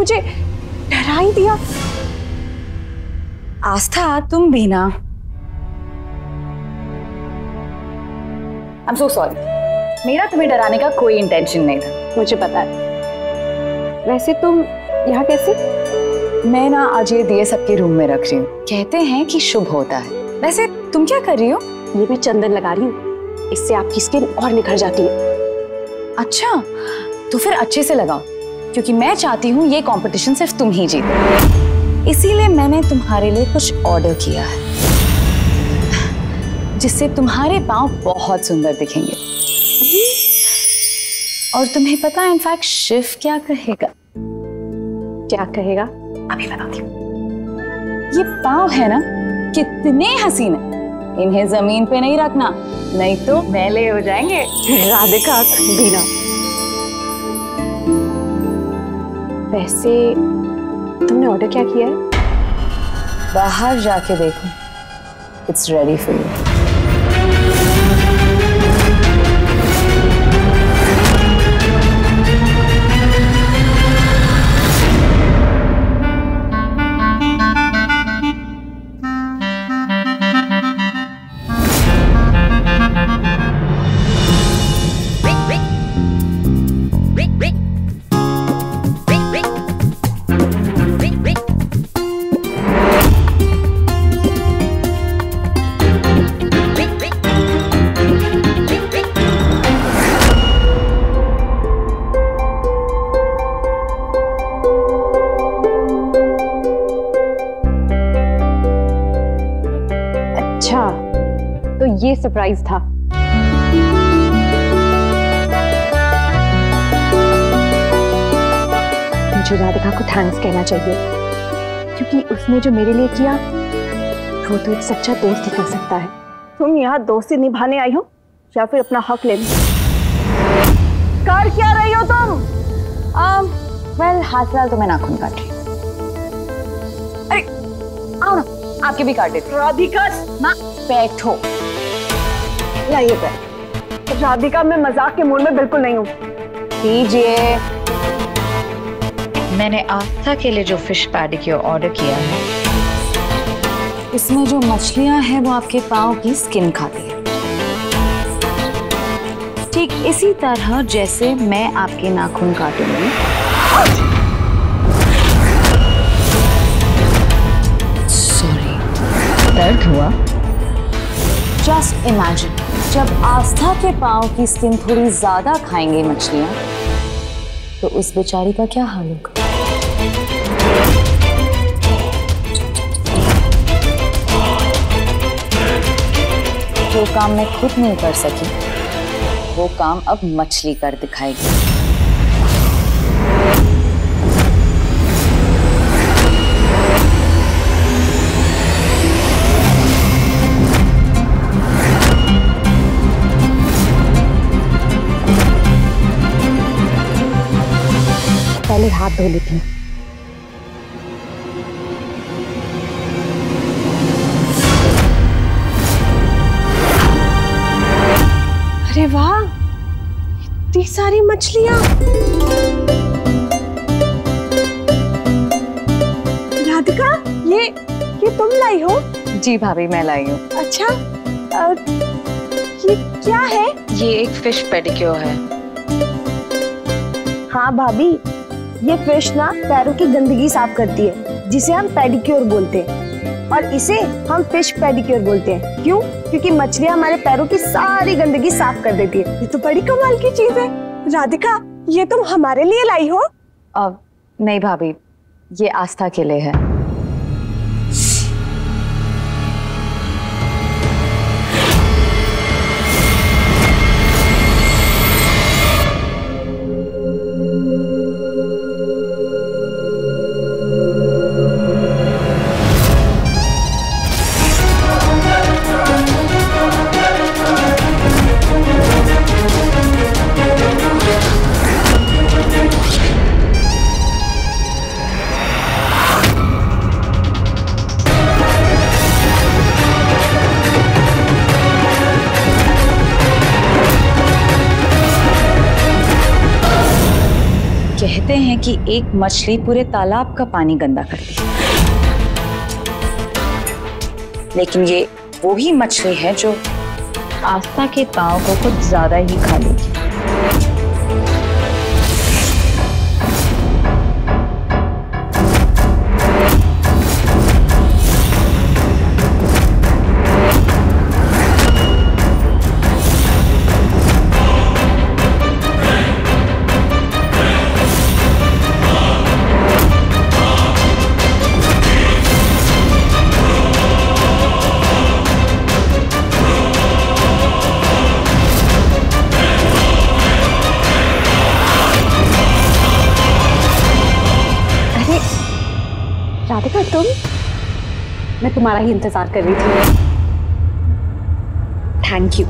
मुझे डरा ही दिया। आस्था तुम भी ना। I'm so sorry. मेरा तुम्हें डराने का कोई इंटेंशन नहीं था। मुझे पता है। वैसे तुम यहाँ कैसे? मैं ना आज ये दिए सबके रूम में रख रही हूँ। कहते हैं कि शुभ होता है। वैसे तुम क्या कर रही हो? ये मैं चंदन लगा रही हूँ, इससे आपकी स्किन और निखर जाती है। अच्छा, तो फिर अच्छे से लगाओ, क्योंकि मैं चाहती हूँ ये कंपटीशन सिर्फ तुम ही जीतो। इसीलिए मैंने तुम्हारे लिए कुछ ऑर्डर किया है, जिससे तुम्हारे पाँव बहुत सुंदर दिखेंगे। और तुम्हें पता है इनफैक्ट शिव क्या कहेगा? क्या कहेगा? अभी बताती हूँ। ये पाँव है ना, कितने हसीन है, इन्हें जमीन पे नहीं रखना, नहीं तो मैले हो जाएंगे। राधिका बीना, वैसे तुमने ऑर्डर क्या किया है? बाहर जाके देखो, इट्स रेडी फॉर यू। अच्छा, तो ये सरप्राइज था। मुझे राधिका को थैंक्स कहना चाहिए, क्योंकि उसने जो मेरे लिए किया वो तो एक सच्चा दोस्त ही कर सकता है। तुम यहाँ दोस्ती निभाने आई हो या फिर अपना हक लेने? कर क्या रही हो तुम? वेल हाथ फिलहाल तो मैं नाखून काट रही हूँ। अरे आओ ना, आपके भी काट देती। राधिका ना बैठो। लाइए बैठ। राधिका मैं मजाक के मूड में बिल्कुल नहीं हूँ। कीजिए। मैंने आस्था के लिए जो फिश पैडिक्योर ऑर्डर किया है, इसमें जो मछलियां हैं वो आपके पाँव की स्किन खाती है, ठीक इसी तरह जैसे मैं आपके नाखून काटूंगी। सॉरी, दर्द हुआ? जस्ट इमेजिन, जब आस्था के पाँव की स्किन थोड़ी ज्यादा खाएंगी मछलियां, तो उस बेचारी का क्या हाल होगा? जो काम मैं खुद नहीं कर सकी, वो काम अब मछली कर दिखाएगी। पहले हाथ धो लेती हूँ। अरे वाह, इतनी सारी मछलियां। राधिका, ये तुम लाई हो? जी भाभी, मैं लाई हूँ। अच्छा, ये क्या है? ये एक फिश पेडिक्योर है। हाँ भाभी, ये फिश ना पैरों की गंदगी साफ करती है, जिसे हम पेडिक्योर बोलते हैं, और इसे हम फिश पेडिक्योर बोलते हैं। क्यों? क्योंकि मछलियां हमारे पैरों की सारी गंदगी साफ कर देती है। ये तो बड़ी कमाल की चीज है। राधिका, ये तुम हमारे लिए लाई हो? नहीं भाभी, ये आस्था के लिए है। कि एक मछली पूरे तालाब का पानी गंदा करती है, लेकिन ये वो ही मछली है जो आस्था के पांव को कुछ ज्यादा ही खा लेगी। राधिका, तुम? मैं तुम्हारा ही इंतजार कर रही थी। थैंक यू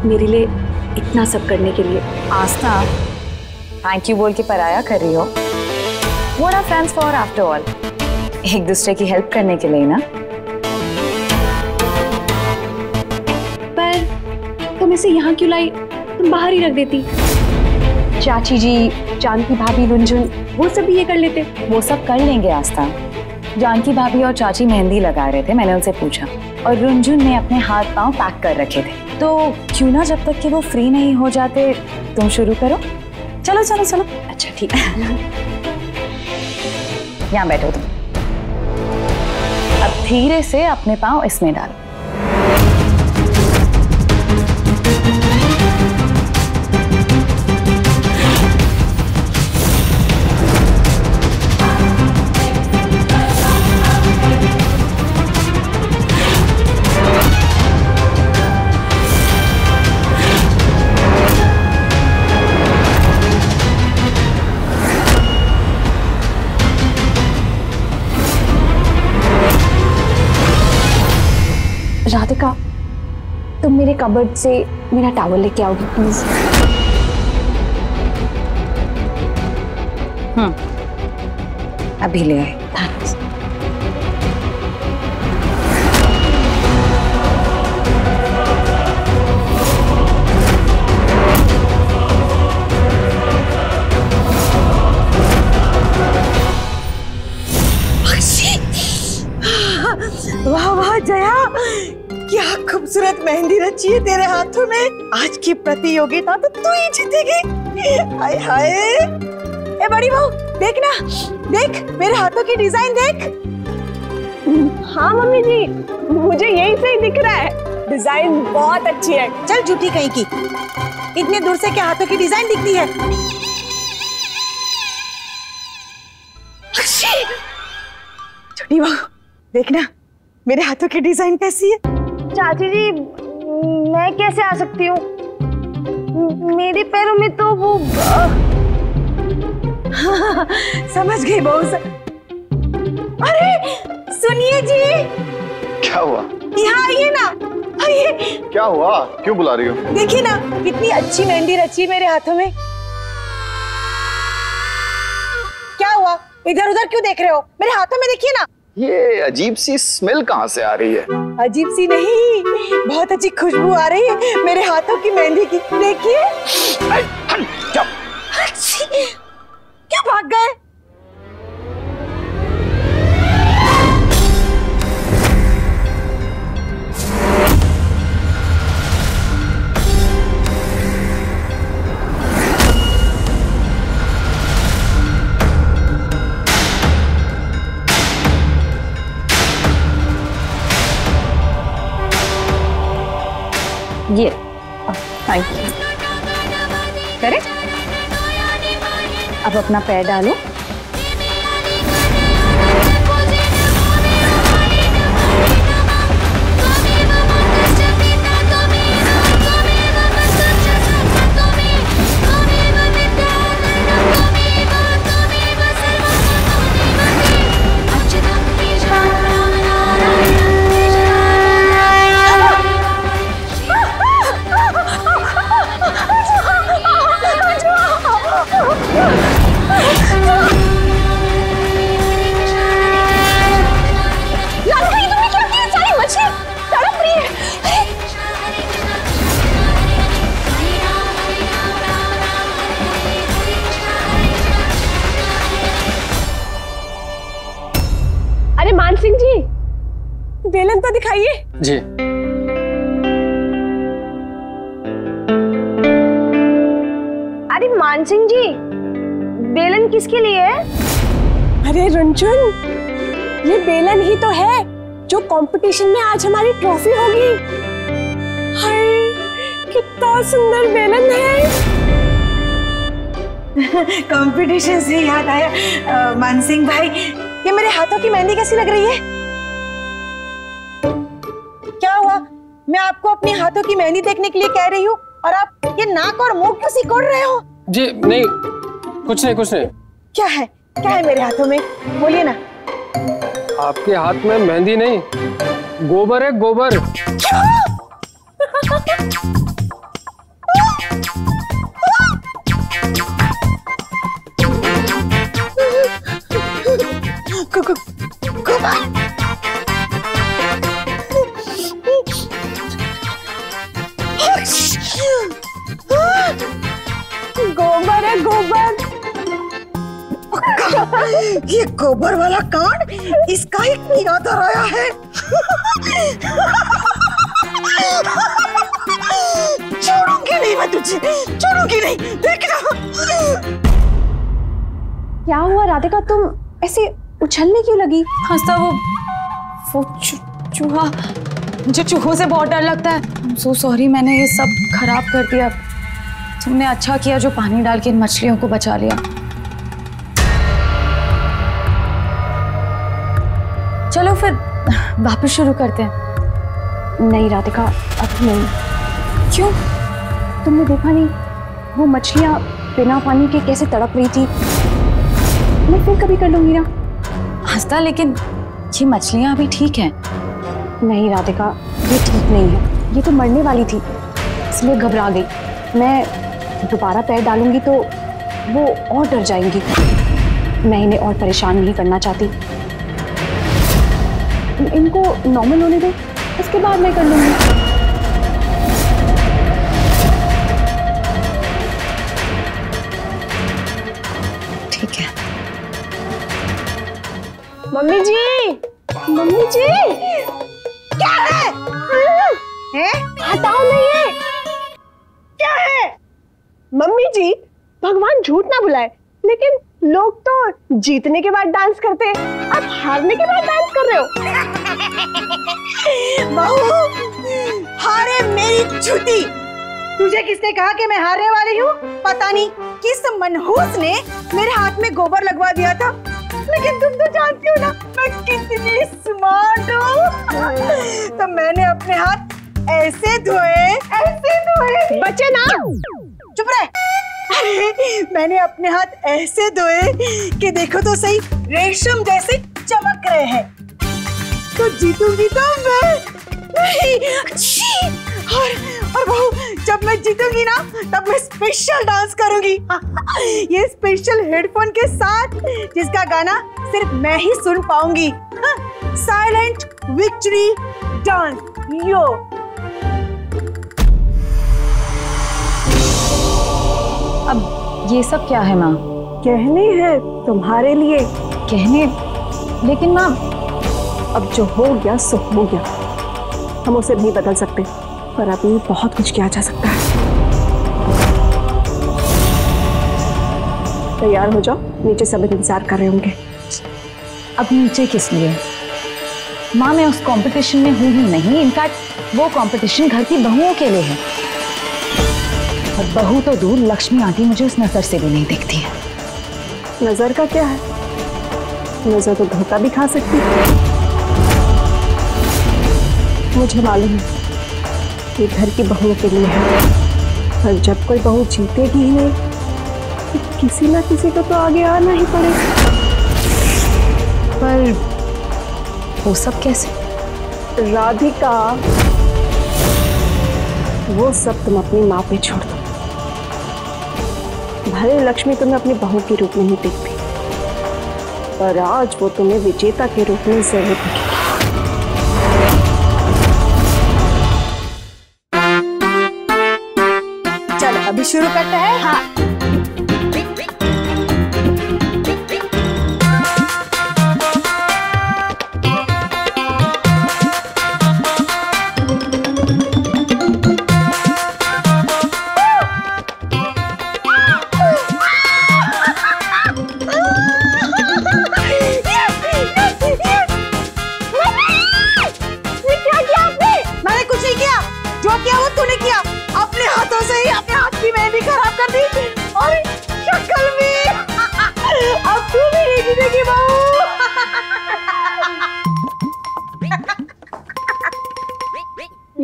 मेरे लिए इतना सब करने के लिए। आस्था, थैंक यू बोल के पराया कर रही हो। What are friends for after all? एक दूसरे की हेल्प करने के लिए ना। पर तुम इसे यहाँ क्यों लाई? तुम बाहर ही रख देती। चाची जी, जानकी भाभी, रुंझुन, वो सब भी ये कर लेते। वो सब कर लेंगे आस्था। जानकी भाभी और चाची मेहंदी लगा रहे थे, मैंने उनसे पूछा, और रुंझुन ने अपने हाथ पांव पैक कर रखे थे। तो क्यों ना जब तक कि वो फ्री नहीं हो जाते तुम शुरू करो। चलो चलो चलो। अच्छा ठीक है। यहाँ बैठो तुम। अब धीरे से अपने पांव इसमें डालो। राधिका, तुम मेरे कबर्ड से मेरा टॉवल लेके आओगी प्लीज? अभी ले आए। थैंक्स। वाह वाह जया, क्या खूबसूरत मेहंदी रची है तेरे हाथों में। आज की प्रतियोगिता तो तू ही जीतेगी। हाय हाय। ए बड़ी बहू, देख ना, देख मेरे हाथों की डिजाइन देख। हाँ मम्मी जी, मुझे यही सही दिख रहा है। डिजाइन बहुत अच्छी है। चल झूठी कहीं की, इतने दूर से क्या हाथों की डिजाइन दिखती है? छोटी बहू, देखना मेरे हाथों की डिजाइन कैसी है। चाची जी, मैं कैसे आ सकती हूँ? मेरे पैरों में तो वो समझ गई बहू। अरे सुनिए जी। क्या हुआ? यहाँ आइए ना, आइए। क्या हुआ? क्यों बुला रही हो? देखिए ना, कितनी अच्छी मेहंदी रची है मेरे हाथों में। क्या हुआ? इधर उधर क्यों देख रहे हो? मेरे हाथों में देखिए ना। ये अजीब सी स्मेल कहाँ से आ रही है? अजीब सी नहीं, बहुत अच्छी खुशबू आ रही है मेरे हाथों की मेहंदी की। देखिए। क्यों भाग गए? ये थैंक यू। करेक्ट। अब अपना पैर डालो। सिंह जी, बेलन तो दिखाइए। जी। अरे मान सिंह जी, बेलन किसके लिए है? अरे रुनचुन, ये बेलन ही तो है जो कंपटीशन में आज हमारी ट्रॉफी होगी। हाय, कितना सुंदर बेलन है। कंपटीशन से याद आया, मान सिंह भाई, ये मेरे हाथों की मेहंदी कैसी लग रही है? क्या हुआ? मैं आपको अपने हाथों की मेहंदी देखने के लिए कह रही हूँ और आप ये नाक और मुंह क्यों सिकोड़ रहे हो? जी नहीं, कुछ नहीं कुछ नहीं। क्या है? क्या है मेरे हाथों में? बोलिए ना। आपके हाथ में मेहंदी नहीं, गोबर है, गोबर। क्या? गोबर है, गोबर। ये गोबर वाला कांड इसका ही याद आ रहा है। छोड़ूंगी नहीं मैं तुझे, छोड़ूंगी नहीं, देखना। क्या हुआ राधिका, तुम ऐसे उछलने क्यों लगी? हंसता वो चूहा, मुझे चूहों से बहुत डर लगता है। सो सॉरी, मैंने ये सब खराब कर दिया। तुमने अच्छा किया जो पानी डाल के इन मछलियों को बचा लिया। चलो फिर वापस शुरू करते हैं। नहीं राधिका, अब नहीं। क्यों? तुमने देखा नहीं वो मछलियां बिना पानी के कैसे तड़प रही थी? मैं फिर कभी कर लूंगी ना। हंसता, लेकिन ये मछलियां अभी ठीक हैं। नहीं राधिका, ये ठीक नहीं है। ये तो मरने वाली थी, इसलिए घबरा गई। मैं दोबारा पैर डालूंगी तो वो और डर जाएंगी। मैं इन्हें और परेशान नहीं करना चाहती। इनको नॉर्मल होने दो, उसके बाद मैं कर लूंगी। ठीक है। मम्मी जी, मम्मी जी, क्या है? हैं? हटाओ नहीं है। क्या है? मम्मी जी, भगवान झूठ ना बुलाए, लेकिन लोग तो जीतने के बाद डांस करते हैं, आप हारने के बाद डांस कर रहे हो। बहू, हारे मेरी झूठी। तुझे किसने कहा कि मैं हारने वाली हूँ? पता नहीं किस मनहूस ने मेरे हाथ में गोबर लगवा दिया था, लेकिन तुम तो जानती हो ना मैं कितनी स्मार्ट हूँ। तो मैंने अपने हाथ ऐसे धोए, बचे ना, चुप रहे। मैंने अपने हाथ ऐसे धोए कि देखो तो सही, रेशम जैसे चमक रहे हैं। तो जीतूंगी तो मैं। और बहू, जब मैं जीतूंगी ना, तब मैं स्पेशल डांस करूंगी। ये स्पेशल हेडफोन के साथ, जिसका गाना सिर्फ मैं ही सुन पाऊंगी। साइलेंट विक्ट्री डांस, यो। अब ये सब क्या है माँ? कहने हैं तुम्हारे लिए। कहने? लेकिन माँ, अब जो हो गया सो हो गया, हम उसे नहीं बदल सकते, पर अभी बहुत कुछ किया जा सकता है। तैयार हो जाओ, नीचे सब इंतजार कर रहे होंगे। अब नीचे किस लिए? माँ, मैं उस कंपटीशन में हूँ ही नहीं। इनफैक्ट वो कंपटीशन घर की बहुओं के लिए है, और बहू तो दूर, लक्ष्मी आंटी मुझे उस नजर से भी नहीं देखती है। नजर का क्या है? नजर तो धोखा भी खा सकती है। मुझे मालूम है ये घर की बहुओं के लिए है, और जब कोई बहू जीतेगी ही नहीं तो किसी ना किसी को तो आगे आना ही पड़ेगा। पर वो सब कैसे? राधिका, वो सब तुम अपनी माँ पे छोड़ दो। भले लक्ष्मी तुम्हें अपनी बहू के रूप में ही देखती, पर आज वो तुम्हें विजेता के रूप में जरूर दिखेगी। चलो अभी शुरू करते हैं। हाँ।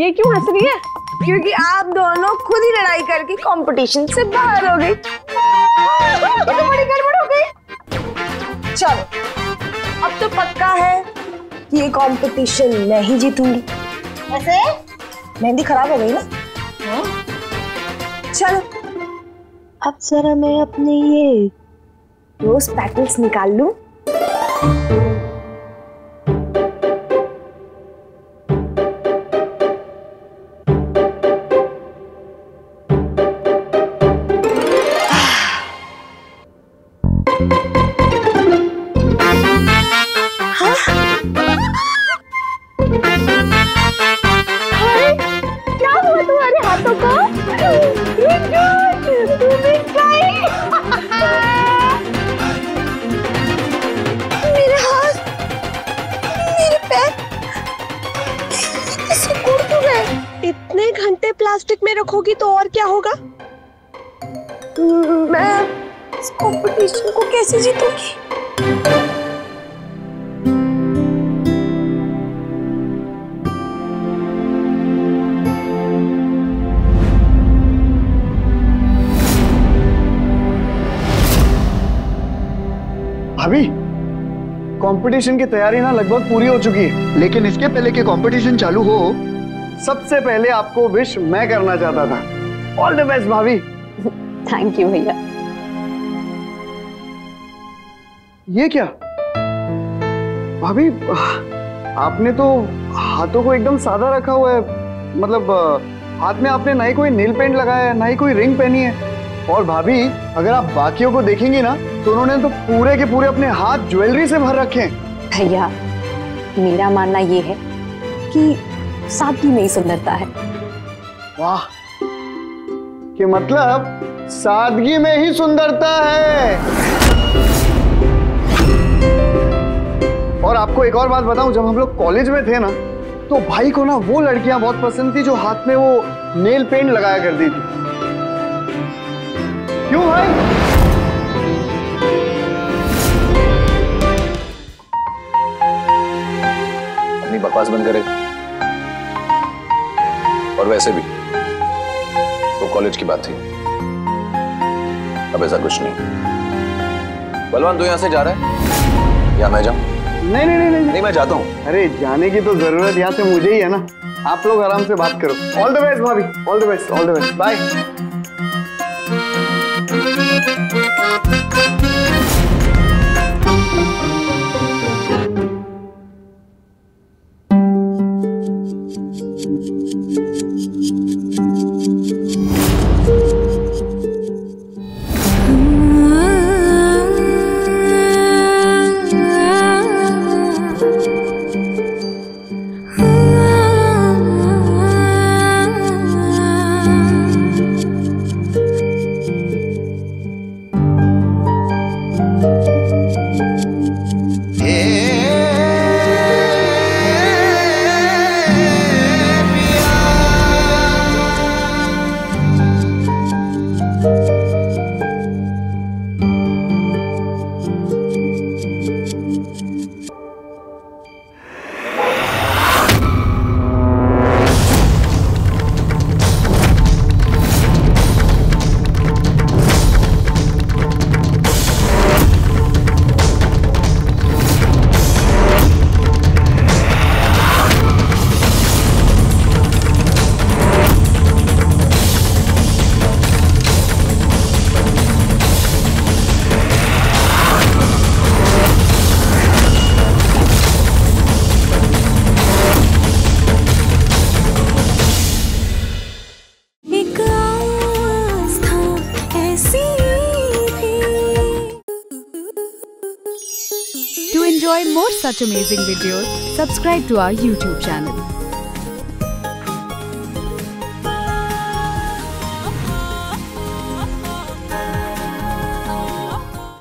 ये क्यों हंस रही है? क्योंकि आप दोनों खुद ही लड़ाई करके कंपटीशन से बाहर हो गई। ये तो बड़ी गड़बड़ हो गई। चलो, अब तो पक्का है कि ये कंपटीशन मैं ही जीतूंगी। ऐसे मेहंदी खराब हो गई ना? चलो, अब जरा मैं अपने ये रोज पेटल्स निकाल लूं। क्या हुआ तुम्हारे हाथों को? मेरे हाथ, मेरे पैर सिकुड़ क्यों गए? इतने घंटे प्लास्टिक में रखोगी तो और क्या होगा? मैं इस कंपटीशन को कैसे जीतूंगी? भाभी, कंपटीशन की तैयारी ना लगभग पूरी हो चुकी है, लेकिन इसके पहले कि कंपटीशन चालू हो, सबसे पहले आपको विश मैं करना चाहता था। ऑल द बेस्ट भाभी। थैंक यू भैया। ये क्या भाभी, आपने तो हाथों को एकदम सादा रखा हुआ है। मतलब हाथ में आपने ना ही कोई नील पेंट लगाया है, ना ही कोई रिंग पहनी है। और भाभी, अगर आप बाकियों को देखेंगी ना तो उन्होंने तो पूरे के पूरे अपने हाथ ज्वेलरी से भर रखे हैं। भैया, मेरा मानना ये है कि सादगी में ही सुंदरता है। वाह, कि मतलब सादगी में ही सुंदरता है। और आपको एक और बात बताऊं, जब हम लोग कॉलेज में थे ना तो भाई को ना वो लड़कियां बहुत पसंद थी जो हाथ में वो नेल पेंट लगाया करती थी। क्यों भाई? अपनी बकवास बंद करे। और वैसे भी तो कॉलेज की बात थी, अब ऐसा कुछ नहीं। बलवान, तू यहां से जा रहा है या मैं जाऊं? नहीं नहीं नहीं नहीं, मैं जाता हूं। अरे जाने की तो जरूरत यहाँ से मुझे ही है ना। आप लोग आराम से बात करो। ऑल द बेस्ट भाभी, all the best, all the best, bye. To enjoy more such amazing videos, subscribe to our YouTube channel.